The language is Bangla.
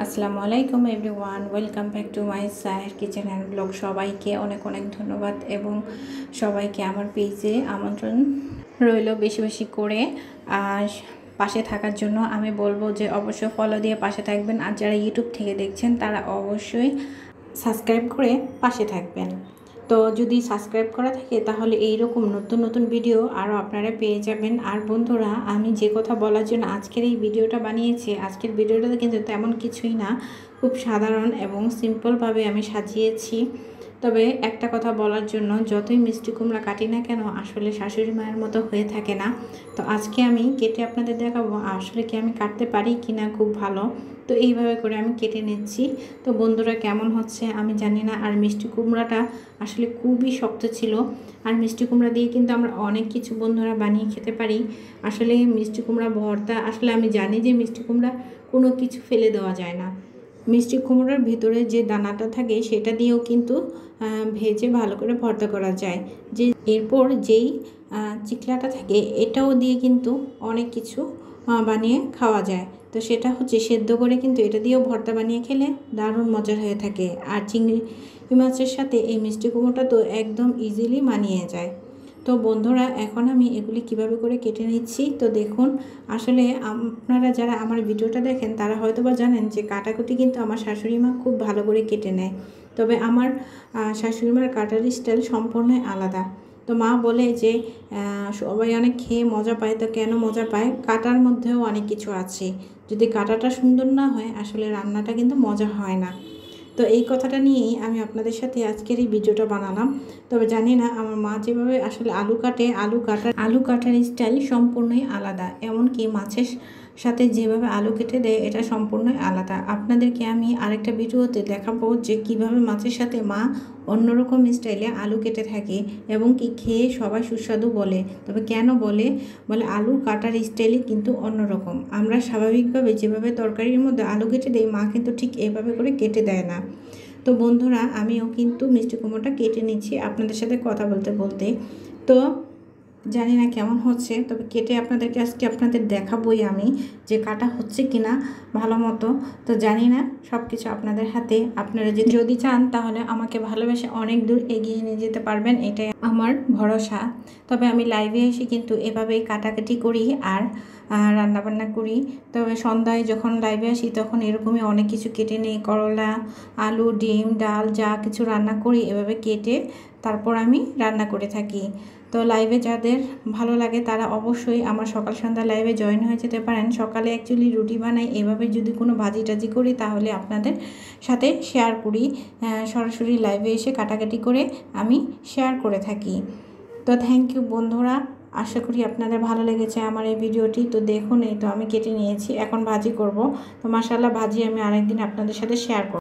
আসসালামু আলাইকুম everyone, welcome back to my Saher kitchen and blog. সবাইকে অনেক অনেক ধন্যবাদ এবং সবাইকে আমার পেজে আমন্ত্রণ রইল বেশি বেশি করে পাশে থাকার জন্য। আমি বলবো যে অবশ্যই ফলো দিয়ে পাশে থাকবেন, আর যারা ইউটিউব থেকে দেখছেন তারা অবশ্যই সাবস্ক্রাইব করে পাশে থাকবেন। তো যদি সাবস্ক্রাইব করা থাকে তাহলে এই রকম নতুন নতুন ভিডিও আরও আপনারা পেয়ে যাবেন। আর বন্ধুরা, আমি যে কথা বলার জন্য আজকের এই ভিডিওটা বানিয়েছি, আজকের ভিডিওটাতে কিন্তু তেমন কিছুই না, খুব সাধারণ এবং সিম্পলভাবে আমি সাজিয়েছি। তবে একটা কথা বলার জন্য, যতই মিষ্টি কুমড়া কাটি না কেন আসলে শাশুড়ি মায়ের মতো হয়ে থাকে না। তো আজকে আমি কেটে আপনাদের দেখাবো আসলে কি আমি কাটতে পারি কি না। খুব ভালো, তো এইভাবে করে আমি কেটে নিচ্ছি। তো বন্ধুরা, কেমন হচ্ছে আমি জানি না। আর মিষ্টি কুমড়াটা আসলে খুবই শক্ত ছিল। আর মিষ্টি কুমড়া দিয়ে কিন্তু আমরা অনেক কিছু বন্ধুরা বানিয়ে খেতে পারি। আসলে মিষ্টি কুমড়া ভর্তা, আসলে আমি জানি যে মিষ্টি কুমড়া কোনো কিছু ফেলে দেওয়া যায় না। মিষ্টি কুমড়ার ভিতরে যে দানাটা থাকে সেটা দিয়েও কিন্তু ভেজে ভালো করে ভর্তা করা যায়। যে এরপর যেই চিকলাটা থাকে এটাও দিয়ে কিন্তু অনেক কিছু বানিয়ে খাওয়া যায়। তো সেটা হচ্ছে সেদ্ধ করে কিন্তু এটা দিয়েও ভর্তা বানিয়ে খেলে দারুণ মজার হয়ে থাকে। আর চিংড়ি মাছের সাথে এই মিষ্টি কুমড়োটা তো একদম ইজিলি মানিয়ে যায়। তো বন্ধুরা, এখন আমি এগুলি কিভাবে করে কেটে নিচ্ছি। তো দেখুন, আসলে আপনারা যারা আমার ভিডিওটা দেখেন তারা হয়তো বা জানেন যে কাটাকুটি কিন্তু আমার শাশুড়ি মা খুব ভালো করে কেটে নেয়। তবে আমার শাশুড়ি মার কাটার স্টাইল সম্পূর্ণই আলাদা। তো মা বলে যে সবাই অনেক খেয়ে মজা পায়। তো কেন মজা পায়? কাটার মধ্যেও অনেক কিছু আছে। যদি কাটাটা সুন্দর না হয় আসলে রান্নাটা কিন্তু মজা হয় না। তো এই কথাটা নিয়েই আমি আপনাদের সাথে আজকের এই ভিডিওটা বানালাম। তবে জানি না, আমার মা যেভাবে আসলে আলু কাটার স্টাইল সম্পূর্ণই আলাদা। এমনকি মাছের সাথে যেভাবে আলু কেটে দেয় এটা সম্পূর্ণই আলাদা। আপনাদেরকে আমি আরেকটা ভিডিওতে দেখাবো যে কিভাবে মাছের সাথে মা অন্যরকম স্টাইলে আলু কেটে থাকে এবং কি খেয়ে সবাই সুস্বাদু বলে। তবে কেন বলে আলু কাটার স্টাইলই কিন্তু অন্যরকম। আমরা স্বাভাবিকভাবে যেভাবে তরকারির মধ্যে আলু কেটে দেই, মা কিন্তু ঠিক এভাবে করে কেটে দেয় না। তো বন্ধুরা, আমিও কিন্তু মিষ্টি কুমড়োটা কেটে নিচ্ছি আপনাদের সাথে কথা বলতে বলতে। তো জানি না কেমন হচ্ছে, তবে কেটে আপনাদেরকে আজকে আপনাদের দেখাবই আমি যে কাটা হচ্ছে কিনা ভালো মতো। তো জানি না, সব কিছু আপনাদের হাতে। আপনারা যদি চান তাহলে আমাকে ভালোবেসে অনেক দূর এগিয়ে নিয়ে যেতে পারবেন, এটাই আমার ভরসা। তবে আমি লাইভে এসে কিন্তু এভাবেই কাটাকাটি করি আর রান্নাবান্না করি। তবে সন্ধ্যায় যখন লাইভে আসি তখন এরকমই অনেক কিছু কেটে নিই, করলা, আলু, ডিম, ডাল যা কিছু রান্না করি এভাবে কেটে তারপর আমি রান্না করে থাকি। তো লাইভে যাদের ভালো লাগে তারা অবশ্যই আমার সকাল সন্ধ্যা লাইভে জয়েন হয়ে যেতে পারেন। সকালে অ্যাকচুয়ালি রুটি বানাই, এভাবে যদি কোনো ভাজি টাজি করি তাহলে আপনাদের সাথে শেয়ার করি। সরাসরি লাইভে এসে কাটাকাটি করে আমি শেয়ার করে থাকি। তো থ্যাংক ইউ বন্ধুরা, আশা করি আপনাদের ভালো লেগেছে আমার এই ভিডিওটি। তো দেখুন, এই তো আমি কেটে নিয়েছি, এখন ভাজি করব। তো মাশাআল্লাহ, ভাজি আমি আরেকদিন আপনাদের সাথে শেয়ার করব।